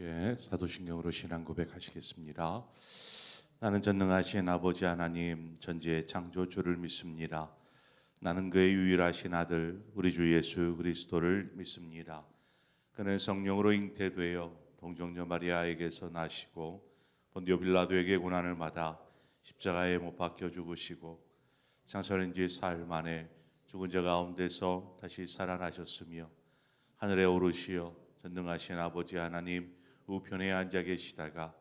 함께 사도신경으로 신앙 고백하시겠습니다. 나는 전능하신 아버지 하나님 전지의 창조주를 믿습니다. 나는 그의 유일하신 아들 우리 주 예수 그리스도를 믿습니다. 그는 성령으로 잉태되어 동정녀 마리아에게서 나시고 본디오 빌라도에게 고난을 받아 십자가에 못 박혀 죽으시고 장사된 지 사흘 만에 죽은 자 가운데서 다시 살아나셨으며 하늘에 오르시어 전능하신 아버지 하나님 우편에 앉아 계시다가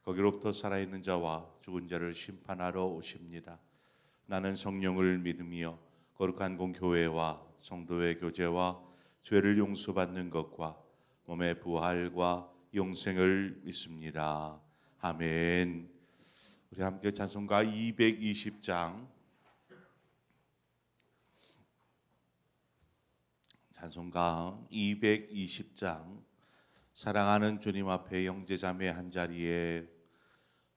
거기로부터 살아있는 자와 죽은 자를 심판하러 오십니다. 나는 성령을 믿으며 거룩한 공교회와 성도의 교제와 죄를 용서받는 것과 몸의 부활과 영생을 믿습니다. 아멘. 우리 함께 찬송가 220장 찬송가 220장 사랑하는 주님 앞에 형제자매 한자리에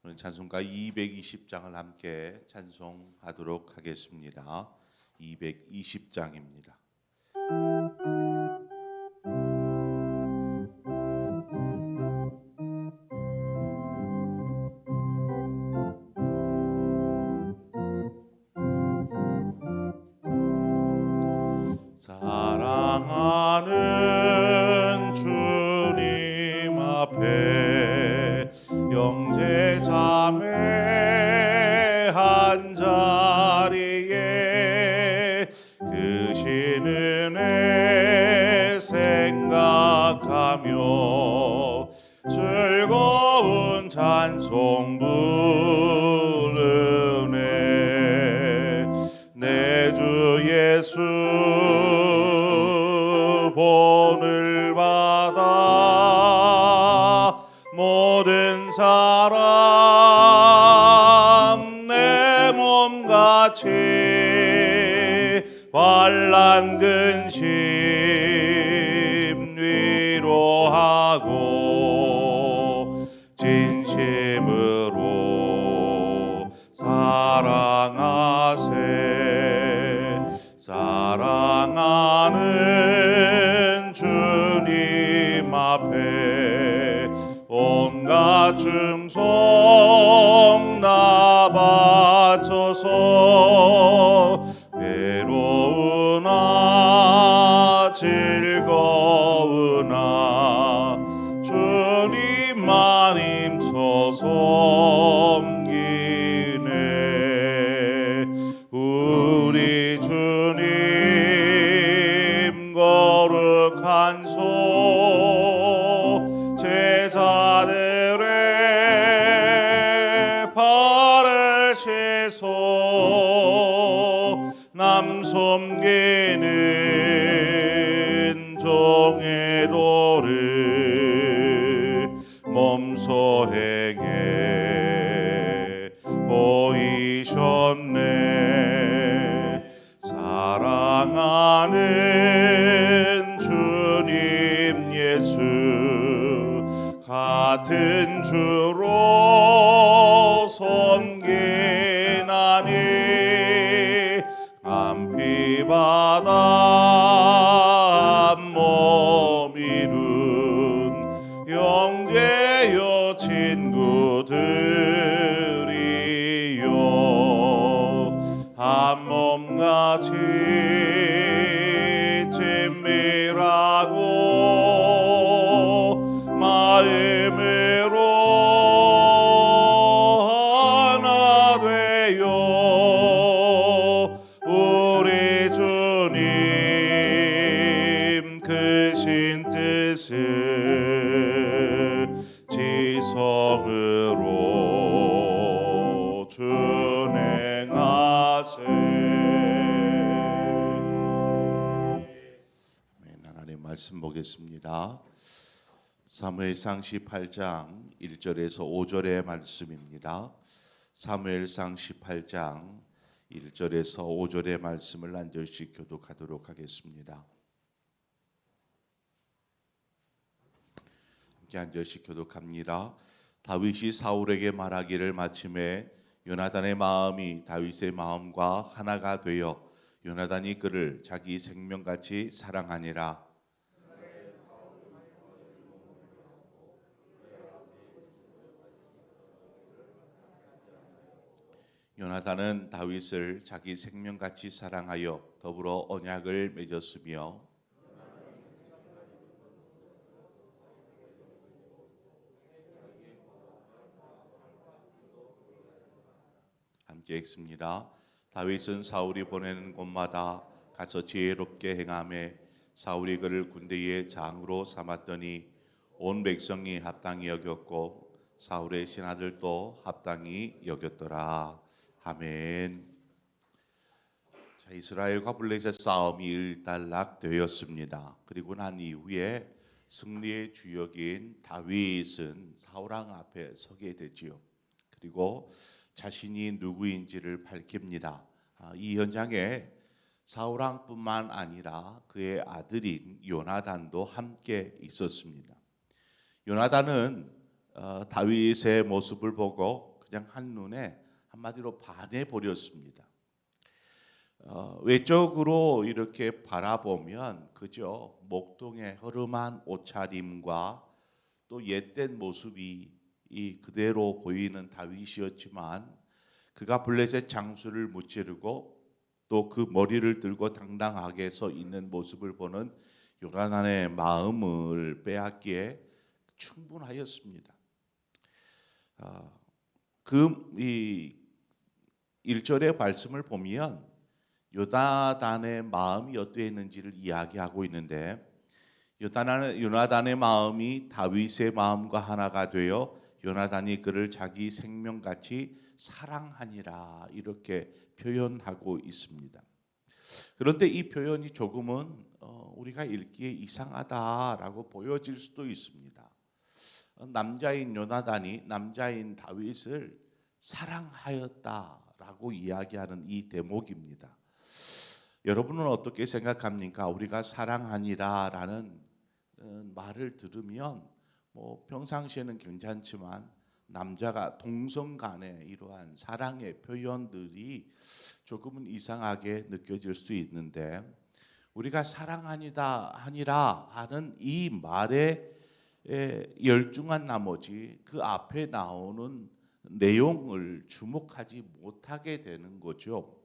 오늘 찬송가 220장을 함께 찬송하도록 하겠습니다. 220장입니다. 사랑하는 주님 앞에 형제자매 한자리에 크신 은혜 생각하며 즐거운 찬송 부르네. 내 주 예수 본을 받아 모든 사람 내 몸같이 환난 근심 위로하고 진심으로 사랑하세. 사랑하는 주님 앞에 온갖 충성 나 바쳐서 외로우나 즐거우나 주님만 힘써 섬기네. 우리 주님 거룩한 소 제자들의 발을 씻어 남 섬기는 종의 도를 몸소 행해 보이셨네. 사랑하는 주님 예수 같은 주로 섬기나니 안피 받아 몸 이룬 형제여 친구들이여 한 몸같이 친밀하고 마음으로 하나 되어 우리 주님 크신 뜻을 지성으로 하나님 말씀 보겠습니다. 사무엘상 18장 1절에서 5절의 말씀입니다. 사무엘상 18장 1절에서 5절의 말씀을 한 절씩 교독하도록 하겠습니다. 함께 한 절씩 교독합니다. 다윗이 사울에게 말하기를 마침에 요나단의 마음이 다윗의 마음과 하나가 되어 요나단이 그를 자기 생명같이 사랑하니라. 요나단은 다윗을 자기 생명같이 사랑하여 더불어 언약을 맺었으며 함께 읽습니다. 다윗은 사울이 보내는 곳마다 가서 지혜롭게 행하며 사울이 그를 군대의 장으로 삼았더니 온 백성이 합당히 여겼고 사울의 신하들도 합당히 여겼더라. 아멘. 자, 이스라엘과 블레셋 싸움이 일단락되었습니다. 그리고 난 이후에 승리의 주역인 다윗은 사울왕 앞에 서게 되지요. 그리고 자신이 누구인지를 밝힙니다. 이 현장에 사울왕뿐만 아니라 그의 아들인 요나단도 함께 있었습니다. 요나단은 다윗의 모습을 보고 그냥 한눈에 한마디로 반해 버렸습니다. 외적으로 이렇게 바라보면 그저 목동의 허름한 옷차림과 또 옛된 모습이 그대로 보이는 다윗이었지만 그가 블레셋 장수를 무찌르고 또 그 머리를 들고 당당하게 서 있는 모습을 보는 요나단의 마음을 빼앗기에 충분하였습니다. 이 1절의 말씀을 보면 요나단의 마음이 어떠했는지를 이야기하고 있는데 요나단의 마음이 다윗의 마음과 하나가 되어 요나단이 그를 자기 생명같이 사랑하니라 이렇게 표현하고 있습니다. 그런데 이 표현이 조금은 우리가 읽기에 이상하다라고 보여질 수도 있습니다. 남자인 요나단이 남자인 다윗을 사랑하였다라고 이야기하는 이 대목입니다. 여러분은 어떻게 생각합니까? 우리가 사랑하니라라는 말을 들으면 평상시에는 괜찮지만 남자가 동성 간의 이러한 사랑의 표현들이 조금은 이상하게 느껴질 수 있는데 우리가 사랑하니라 하는 이 말에 열중한 나머지 그 앞에 나오는 내용을 주목하지 못하게 되는 거죠.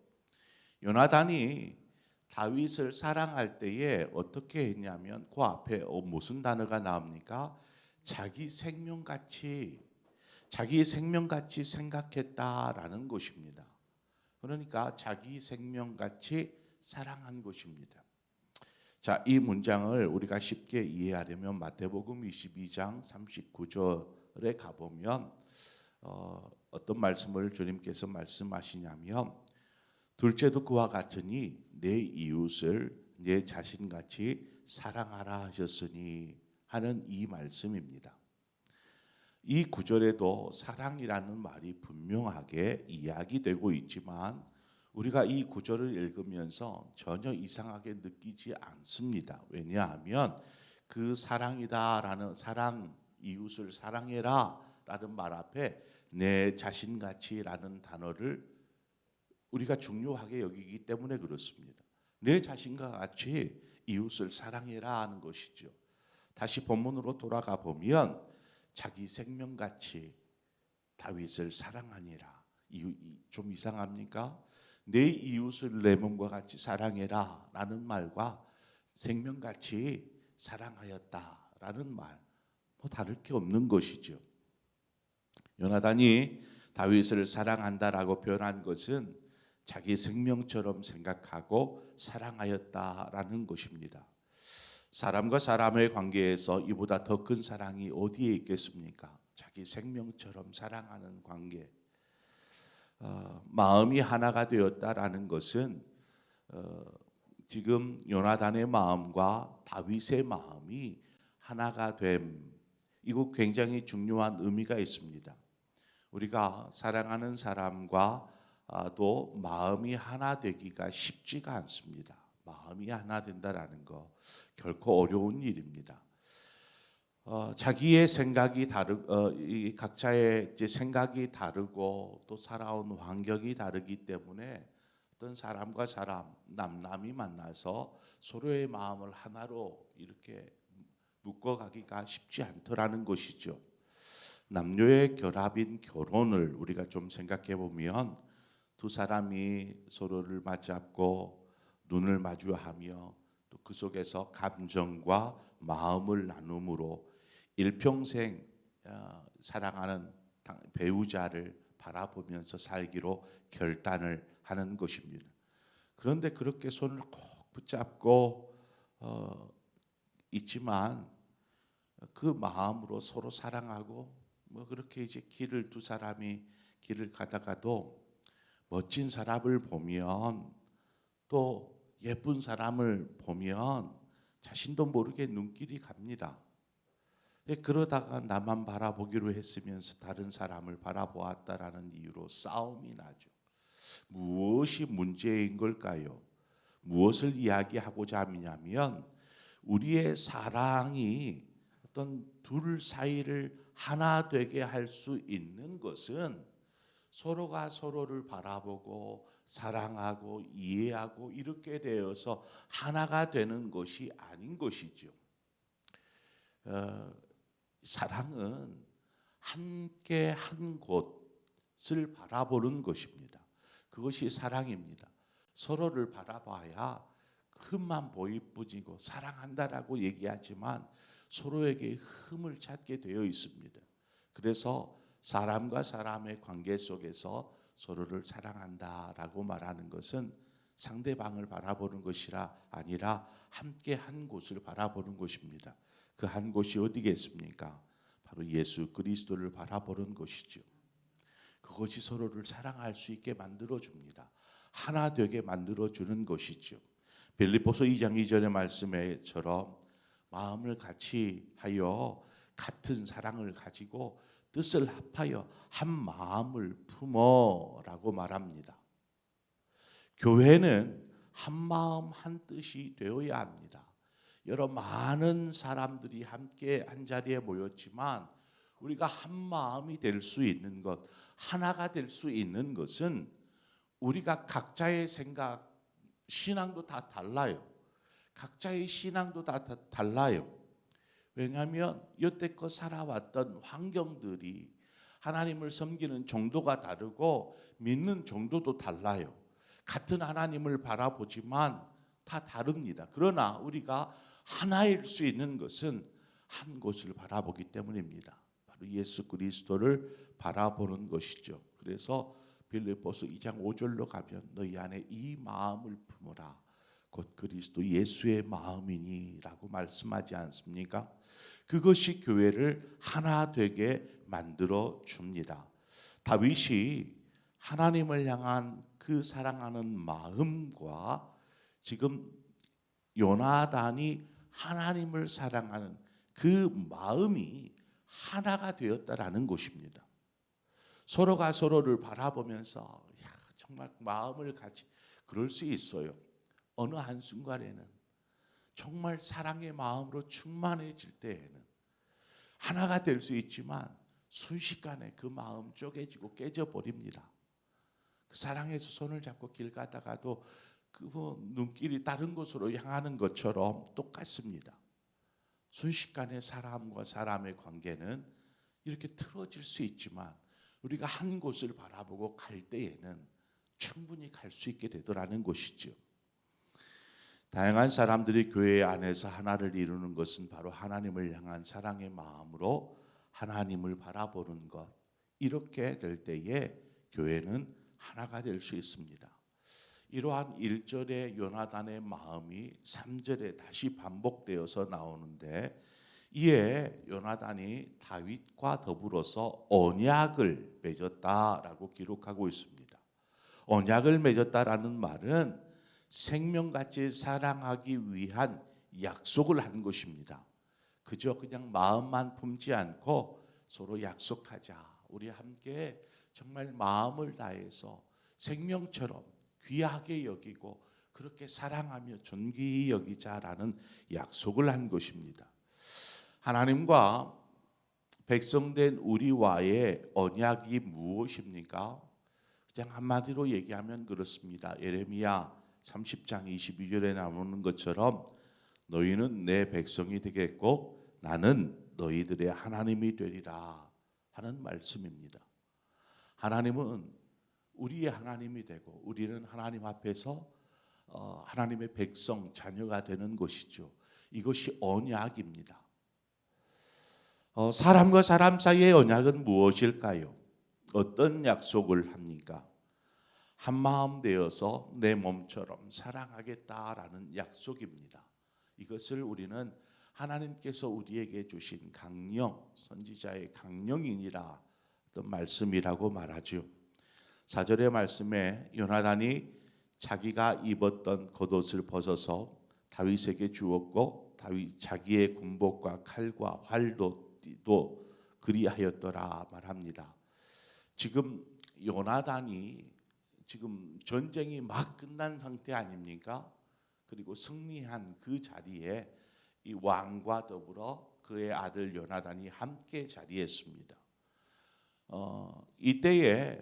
요나단이 다윗을 사랑할 때에 어떻게 했냐면 그 앞에 무슨 단어가 나옵니까? 자기 생명같이 생각했다라는 것입니다. 그러니까 자기 생명같이 사랑한 것입니다. 자, 이 문장을 우리가 쉽게 이해하려면 마태복음 22장 39절에 가보면 어떤 말씀을 주님께서 말씀하시냐면 둘째도 그와 같으니 내 이웃을 내 자신같이 사랑하라 하셨으니 하는 이 말씀입니다. 이 구절에도 사랑이라는 말이 분명하게 이야기되고 있지만 우리가 이 구절을 읽으면서 전혀 이상하게 느끼지 않습니다. 왜냐하면 그 사랑이다라는 사랑, 이웃을 사랑해라라는 말 앞에 내 자신같이라는 단어를 우리가 중요하게 여기기 때문에 그렇습니다. 내 자신과 같이 이웃을 사랑해라 하는 것이죠. 다시 본문으로 돌아가 보면 자기 생명같이 다윗을 사랑하니라. 좀 이상합니까? 내 이웃을 내 몸과 같이 사랑해라 라는 말과 생명같이 사랑하였다라는 말 다를 게 없는 것이죠. 요나단이 다윗을 사랑한다라고 표현한 것은 자기 생명처럼 생각하고 사랑하였다라는 것입니다. 사람과 사람의 관계에서 이보다 더 큰 사랑이 어디에 있겠습니까? 자기 생명처럼 사랑하는 관계. 마음이 하나가 되었다라는 것은 지금 요나단의 마음과 다윗의 마음이 하나가 됨. 이거 굉장히 중요한 의미가 있습니다. 우리가 사랑하는 사람과 또 마음이 하나 되기가 쉽지가 않습니다. 마음이 하나 된다라는 거 결코 어려운 일입니다. 자기의 생각이 각자의 이제 생각이 다르고 또 살아온 환경이 다르기 때문에 어떤 사람과 사람 남남이 만나서 서로의 마음을 하나로 이렇게 묶어가기가 쉽지 않더라는 것이죠. 남녀의 결합인 결혼을 우리가 좀 생각해 보면 두 사람이 서로를 맞잡고 눈을 마주하며 또 그 속에서 감정과 마음을 나눔으로 일평생 사랑하는 배우자를 바라보면서 살기로 결단을 하는 것입니다. 그런데 그렇게 손을 꼭 붙잡고 있지만 그 마음으로 서로 사랑하고 뭐 그렇게 이제 두 사람이 길을 가다가도 멋진 사람을 보면 또 예쁜 사람을 보면 자신도 모르게 눈길이 갑니다. 그러다가 나만 바라보기로 했으면서 다른 사람을 바라보았다라는 이유로 싸움이 나죠. 무엇이 문제인 걸까요? 무엇을 이야기하고자 하냐면 우리의 사랑이 어떤 둘 사이를 하나 되게 할 수 있는 것은 서로가 서로를 바라보고 사랑하고 이해하고 이렇게 되어서 하나가 되는 것이 아닌 것이죠. 사랑은 함께 한 곳을 바라보는 것입니다. 그것이 사랑입니다. 서로를 바라봐야 흠만 보일 뿐이고 사랑한다라고 얘기하지만 서로에게 흠을 찾게 되어 있습니다. 그래서 사람과 사람의 관계 속에서 서로를 사랑한다라고 말하는 것은 상대방을 바라보는 것이라 아니라 함께 한 곳을 바라보는 것입니다. 그 한 곳이 어디겠습니까? 바로 예수 그리스도를 바라보는 것이죠. 그것이 서로를 사랑할 수 있게 만들어줍니다. 하나 되게 만들어주는 것이죠. 빌립보서 2장 2절의 말씀처럼 마음을 같이 하여 같은 사랑을 가지고 뜻을 합하여 한 마음을 품어라고 말합니다. 교회는 한 마음 한 뜻이 되어야 합니다. 여러 많은 사람들이 함께 한 자리에 모였지만 우리가 한 마음이 될 수 있는 것, 하나가 될 수 있는 것은 우리가 각자의 생각, 신앙도 다 달라요. 각자의 신앙도 다 달라요. 왜냐하면 여태껏 살아왔던 환경들이 하나님을 섬기는 정도가 다르고 믿는 정도도 달라요. 같은 하나님을 바라보지만 다 다릅니다. 그러나 우리가 하나일 수 있는 것은 한 곳을 바라보기 때문입니다. 바로 예수 그리스도를 바라보는 것이죠. 그래서 빌립보서 2장 5절로 가면 너희 안에 이 마음을 품으라. 곧 그리스도 예수의 마음이니라고 말씀하지 않습니까? 그것이 교회를 하나 되게 만들어 줍니다. 다윗이 하나님을 향한 그 사랑하는 마음과 지금 요나단이 하나님을 사랑하는 그 마음이 하나가 되었다라는 것입니다. 서로가 서로를 바라보면서 정말 마음을 같이 그럴 수 있어요. 어느 한순간에는 정말 사랑의 마음으로 충만해질 때에는 하나가 될 수 있지만 순식간에 그 마음 쪼개지고 깨져버립니다. 그 사랑에서 손을 잡고 길 가다가도 그 눈길이 다른 곳으로 향하는 것처럼 똑같습니다. 순식간에 사람과 사람의 관계는 이렇게 틀어질 수 있지만 우리가 한 곳을 바라보고 갈 때에는 충분히 갈 수 있게 되더라는 것이죠. 다양한 사람들이 교회 안에서 하나를 이루는 것은 바로 하나님을 향한 사랑의 마음으로 하나님을 바라보는 것. 이렇게 될 때에 교회는 하나가 될 수 있습니다. 이러한 1절의 요나단의 마음이 3절에 다시 반복되어서 나오는데 이에 요나단이 다윗과 더불어서 언약을 맺었다라고 기록하고 있습니다. 언약을 맺었다라는 말은 생명같이 사랑하기 위한 약속을 한 것입니다. 그저 그냥 마음만 품지 않고 서로 약속하자. 우리 함께 정말 마음을 다해서 생명처럼 귀하게 여기고 그렇게 사랑하며 존귀히 여기자라는 약속을 한 것입니다. 하나님과 백성된 우리와의 언약이 무엇입니까? 그냥 한마디로 얘기하면 그렇습니다. 예레미야 30장 22절에 나오는 것처럼 너희는 내 백성이 되겠고 나는 너희들의 하나님이 되리라 하는 말씀입니다. 하나님은 우리의 하나님이 되고 우리는 하나님 앞에서 하나님의 백성, 자녀가 되는 것이죠. 이것이 언약입니다. 사람과 사람 사이의 언약은 무엇일까요? 어떤 약속을 합니까? 한 마음 되어서 내 몸처럼 사랑하겠다라는 약속입니다. 이것을 우리는 하나님께서 우리에게 주신 강령, 선지자의 강령이니라 어떤 말씀이라고 말하죠. 4절의 말씀에 요나단이 자기가 입었던 겉옷을 벗어서 다윗에게 주었고 다윗 자기의 군복과 칼과 활도 띠도 그리하였더라 말합니다. 지금 요나단이 지금 전쟁이 막 끝난 상태 아닙니까? 그리고 승리한 그 자리에 이 왕과 더불어 그의 아들 요나단이 함께 자리했습니다. 이때에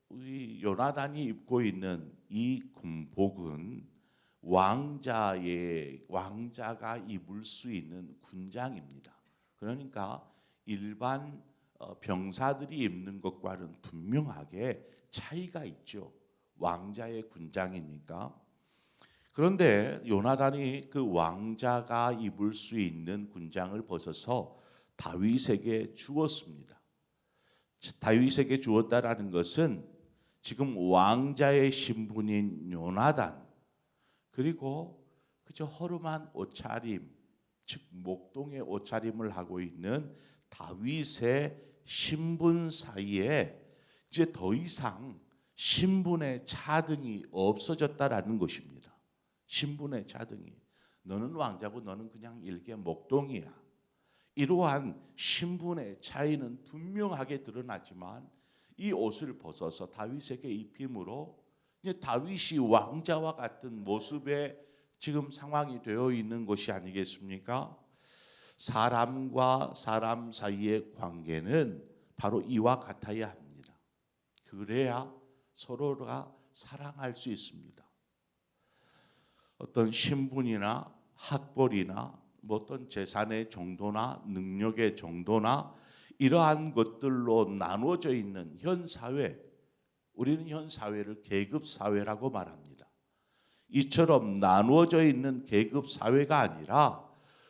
우리 요나단이 입고 있는 이 군복은 왕자가 입을 수 있는 군장입니다. 그러니까 일반 병사들이 입는 것과는 분명하게 차이가 있죠. 왕자의 군장이니까. 그런데 요나단이 그 왕자가 입을 수 있는 군장을 벗어서 다윗에게 주었습니다. 다윗에게 주었다라는 것은 지금 왕자의 신분인 요나단 그리고 그저 허름한 옷차림, 즉 목동의 옷차림을 하고 있는 다윗의 신분 사이에 이제 더 이상 신분의 차등이 없어졌다라는 것입니다. 신분의 차등이 너는 왕자고 너는 그냥 일개 목동이야. 이러한 신분의 차이는 분명하게 드러나지만 이 옷을 벗어서 다윗에게 입힘으로 이제 다윗이 왕자와 같은 모습의 지금 상황이 되어 있는 것이 아니겠습니까? 사람과 사람 사이의 관계는 바로 이와 같아야 합니다. 그래야 서로가 사랑할 수 있습니다. 어떤 신분이나 학벌이나 어떤 재산의 정도나 능력의 정도나 이러한 것들로 나누어져 있는 현 사회, 우리는 현 사회를 계급 사회라고 말합니다. 이처럼 나누어져 있는 계급 사회가 아니라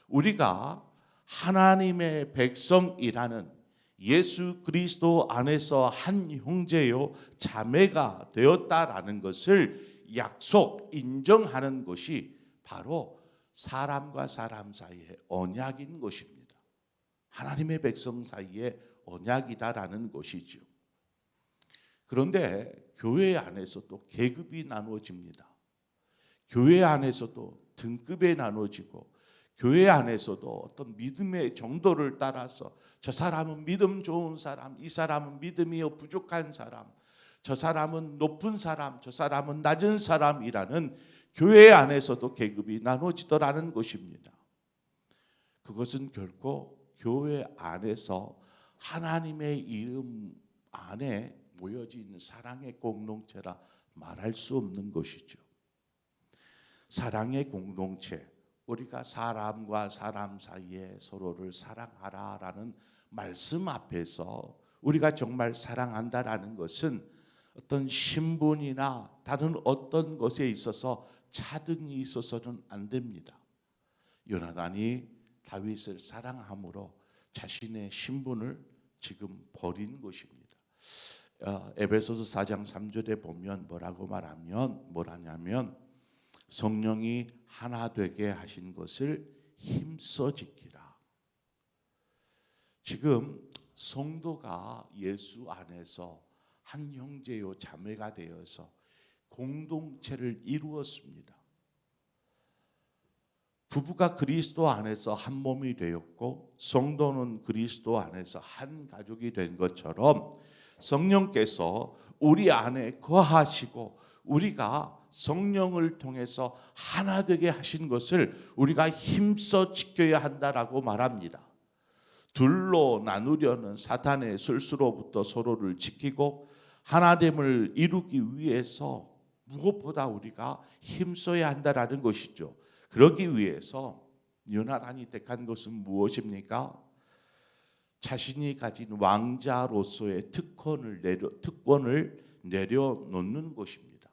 우리가 하나님의 백성이라는 예수 그리스도 안에서 한 형제요 자매가 되었다라는 것을 약속, 인정하는 것이 바로 사람과 사람 사이의 언약인 것입니다. 하나님의 백성 사이의 언약이다라는 것이죠. 그런데 교회 안에서 또 계급이 나누어집니다. 교회 안에서도 등급이 나누어지고 교회 안에서도 어떤 믿음의 정도를 따라서 저 사람은 믿음 좋은 사람, 이 사람은 믿음이 부족한 사람, 저 사람은 높은 사람, 저 사람은 낮은 사람이라는 교회 안에서도 계급이 나누어지더라는 것입니다. 그것은 결코 교회 안에서 하나님의 이름 안에 모여진 사랑의 공동체라 말할 수 없는 것이죠. 사랑의 공동체, 우리가 사람과 사람 사이에 서로를 사랑하라라는 말씀 앞에서 우리가 정말 사랑한다라는 것은 어떤 신분이나 다른 어떤 것에 있어서 차등이 있어서는 안 됩니다. 요나단이 다윗을 사랑함으로 자신의 신분을 지금 버린 것입니다. 에베소서 4장 3절에 보면 뭐라냐면 성령이 하나 되게 하신 것을 힘써 지키라. 지금 성도가 예수 안에서 한 형제요 자매가 되어서 공동체를 이루었습니다. 부부가 그리스도 안에서 한 몸이 되었고 성도는 그리스도 안에서 한 가족이 된 것처럼 성령께서 우리 안에 거하시고 우리가 성령을 통해서 하나 되게 하신 것을 우리가 힘써 지켜야 한다라고 말합니다. 둘로 나누려는 사탄의 술수로부터 서로를 지키고 하나됨을 이루기 위해서 무엇보다 우리가 힘써야 한다라는 것이죠. 그러기 위해서 요나단이 택한 것은 무엇입니까? 자신이 가진 왕자로서의 특권을 내려놓는 것입니다.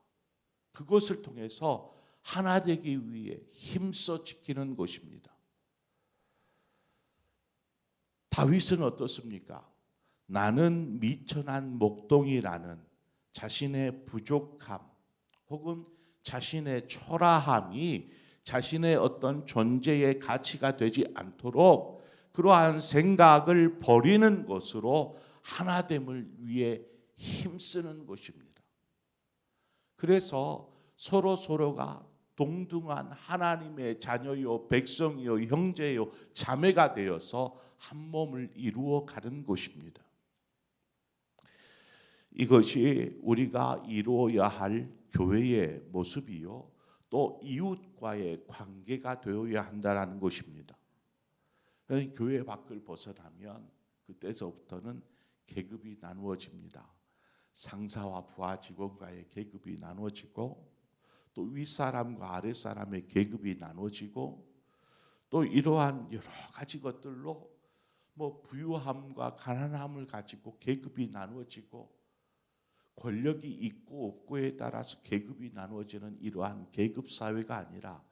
그것을 통해서 하나 되기 위해 힘써 지키는 것입니다. 다윗은 어떻습니까? 나는 미천한 목동이라는 자신의 부족함 혹은 자신의 초라함이 자신의 어떤 존재의 가치가 되지 않도록 그러한 생각을 버리는 것으로 하나됨을 위해 힘쓰는 것입니다. 그래서 서로가 동등한 하나님의 자녀요 백성이요 형제요 자매가 되어서 한 몸을 이루어 가는 것입니다. 이것이 우리가 이루어야 할 교회의 모습이요 또 이웃과의 관계가 되어야 한다는 것입니다. 교회 밖을 벗어나면 그때서부터는 계급이 나누어집니다. 상사와 부하 직원과의 계급이 나누어지고 또 윗사람과 아랫사람의 계급이 나누어지고 또 이러한 여러 가지 것들로 부유함과 가난함을 가지고 계급이 나누어지고 권력이 있고 없고에 따라서 계급이 나누어지는 이러한 계급 사회가 아니라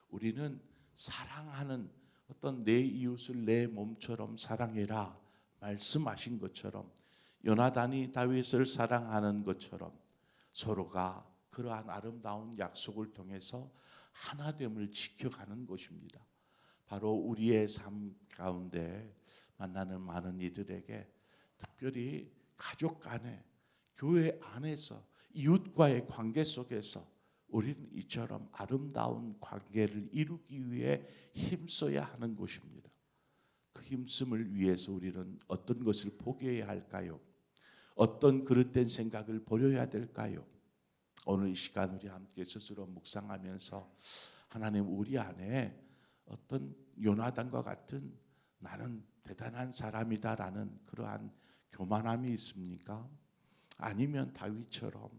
우리는 사랑하는 어떤 내 이웃을 내 몸처럼 사랑해라 말씀하신 것처럼 요나단이 다윗을 사랑하는 것처럼 서로가 그러한 아름다운 약속을 통해서 하나됨을 지켜가는 것입니다. 바로 우리의 삶 가운데 만나는 많은 이들에게 특별히 가족 간에 교회 안에서 이웃과의 관계 속에서 우리는 이처럼 아름다운 관계를 이루기 위해 힘써야 하는 것입니다. 그 힘씀을 위해서 우리는 어떤 것을 포기해야 할까요? 어떤 그릇된 생각을 버려야 될까요? 오늘 이 시간 우리 함께 스스로 묵상하면서 하나님 우리 안에 어떤 요나단과 같은 나는 대단한 사람이다라는 그러한 교만함이 있습니까? 아니면 다윗처럼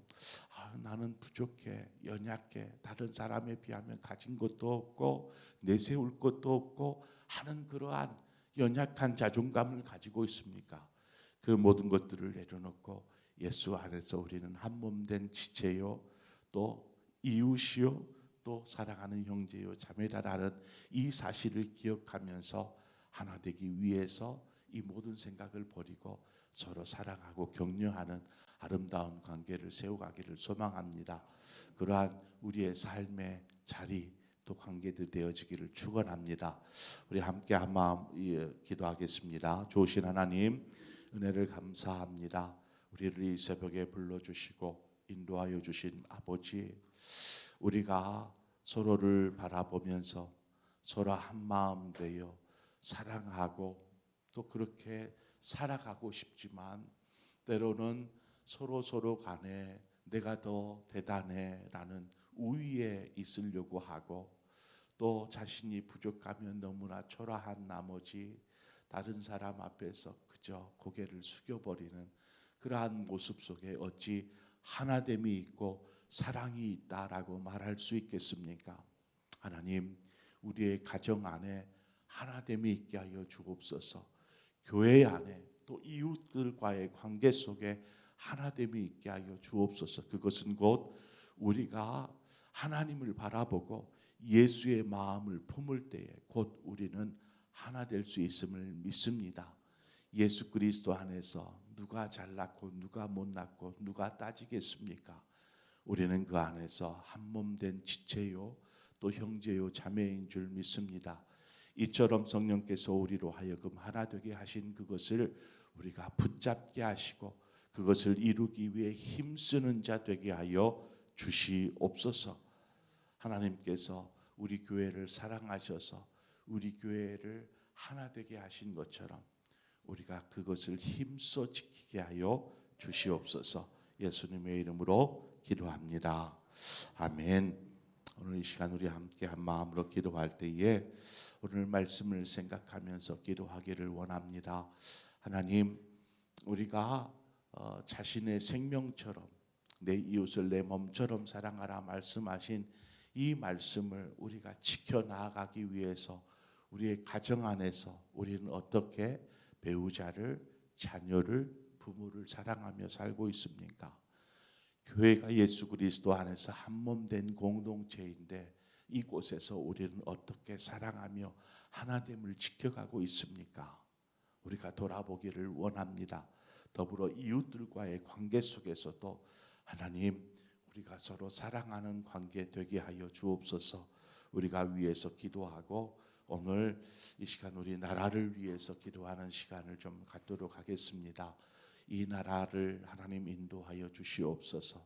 나는 부족해, 연약해, 다른 사람에 비하면 가진 것도 없고 내세울 것도 없고 하는 그러한 연약한 자존감을 가지고 있습니까? 그 모든 것들을 내려놓고 예수 안에서 우리는 한 몸 된 지체요 또 이웃이요 또 사랑하는 형제요 자매다라는 이 사실을 기억하면서 하나 되기 위해서 이 모든 생각을 버리고 서로 사랑하고 격려하는 아름다운 관계를 세워가기를 소망합니다. 그러한 우리의 삶의 자리 또 관계들 되어지기를 축원합니다. 우리 함께 한 마음 기도하겠습니다. 좋으신 하나님 은혜를 감사합니다. 우리를 이 새벽에 불러주시고 인도하여 주신 아버지, 우리가 서로를 바라보면서 서로 한 마음 되어 사랑하고 또 그렇게 살아가고 싶지만 때로는 서로 간에 내가 더 대단해라는 우위에 있으려고 하고 또 자신이 부족하면 너무나 초라한 나머지 다른 사람 앞에서 그저 고개를 숙여버리는 그러한 모습 속에 어찌 하나됨이 있고 사랑이 있다라고 말할 수 있겠습니까? 하나님, 우리의 가정 안에 하나됨이 있게 하여 주옵소서. 교회 안에 또 이웃들과의 관계 속에 하나됨이 있게 하여 주옵소서. 그것은 곧 우리가 하나님을 바라보고 예수의 마음을 품을 때에 곧 우리는 하나 될 수 있음을 믿습니다. 예수 그리스도 안에서 누가 잘났고 누가 못났고 누가 따지겠습니까? 우리는 그 안에서 한 몸 된 지체요 또 형제요 자매인 줄 믿습니다. 이처럼 성령께서 우리로 하여금 하나 되게 하신 그것을 우리가 붙잡게 하시고 그것을 이루기 위해 힘쓰는 자 되게 하여 주시옵소서. 하나님께서 우리 교회를 사랑하셔서 우리 교회를 하나 되게 하신 것처럼 우리가 그것을 힘써 지키게 하여 주시옵소서. 예수님의 이름으로 기도합니다. 아멘. 오늘 이 시간 우리 함께 한 마음으로 기도할 때에 오늘 말씀을 생각하면서 기도하기를 원합니다. 하나님, 우리가 자신의 생명처럼 내 이웃을 내 몸처럼 사랑하라 말씀하신 이 말씀을 우리가 지켜나가기 위해서 우리의 가정 안에서 우리는 어떻게 배우자를, 자녀를, 부모를 사랑하며 살고 있습니까? 교회가 예수 그리스도 안에서 한 몸 된 공동체인데 이곳에서 우리는 어떻게 사랑하며 하나됨을 지켜가고 있습니까? 우리가 돌아보기를 원합니다. 더불어 이웃들과의 관계 속에서도 하나님, 우리가 서로 사랑하는 관계 되게 하여 주옵소서. 우리가 위해서 기도하고 오늘 이 시간 우리 나라를 위해서 기도하는 시간을 좀 갖도록 하겠습니다. 이 나라를 하나님 인도하여 주시옵소서.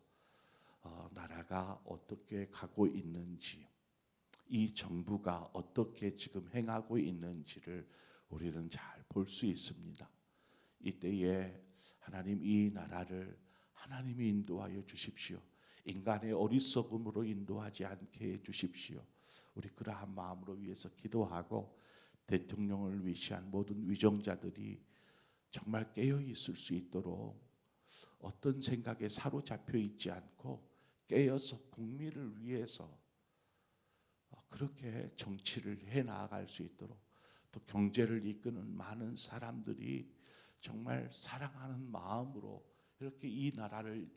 나라가 어떻게 가고 있는지, 이 정부가 어떻게 지금 행하고 있는지를 우리는 잘 볼 수 있습니다. 이때에 하나님, 이 나라를 하나님이 인도하여 주십시오. 인간의 어리석음으로 인도하지 않게 해 주십시오. 우리 그러한 마음으로 위해서 기도하고 대통령을 위시한 모든 위정자들이 정말 깨어 있을 수 있도록 어떤 생각에 사로잡혀 있지 않고 깨어서 국민을 위해서 그렇게 정치를 해 나아갈 수 있도록, 또 경제를 이끄는 많은 사람들이 정말 사랑하는 마음으로 이렇게 이 나라를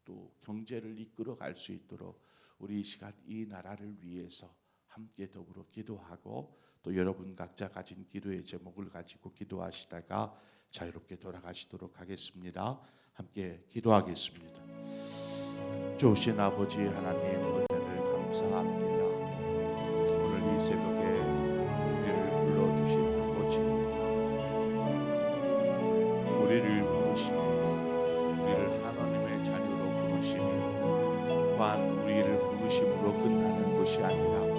또 경제를 이끌어 갈 수 있도록 우리 이 시간 이 나라를 위해서 함께 더불어 기도하고, 또 여러분 각자 가진 기도의 제목을 가지고 기도하시다가 자유롭게 돌아가시도록 하겠습니다. 함께 기도하겠습니다. 좋으신 아버지 하나님, 은혜를 감사합니다. 오늘 이 새벽에 우리를 불러주신 아버지, 우리를 부르시며 우리를 하나님의 자녀로 부르시며, 또한 우리를 부르심으로 끝나는 것이 아니라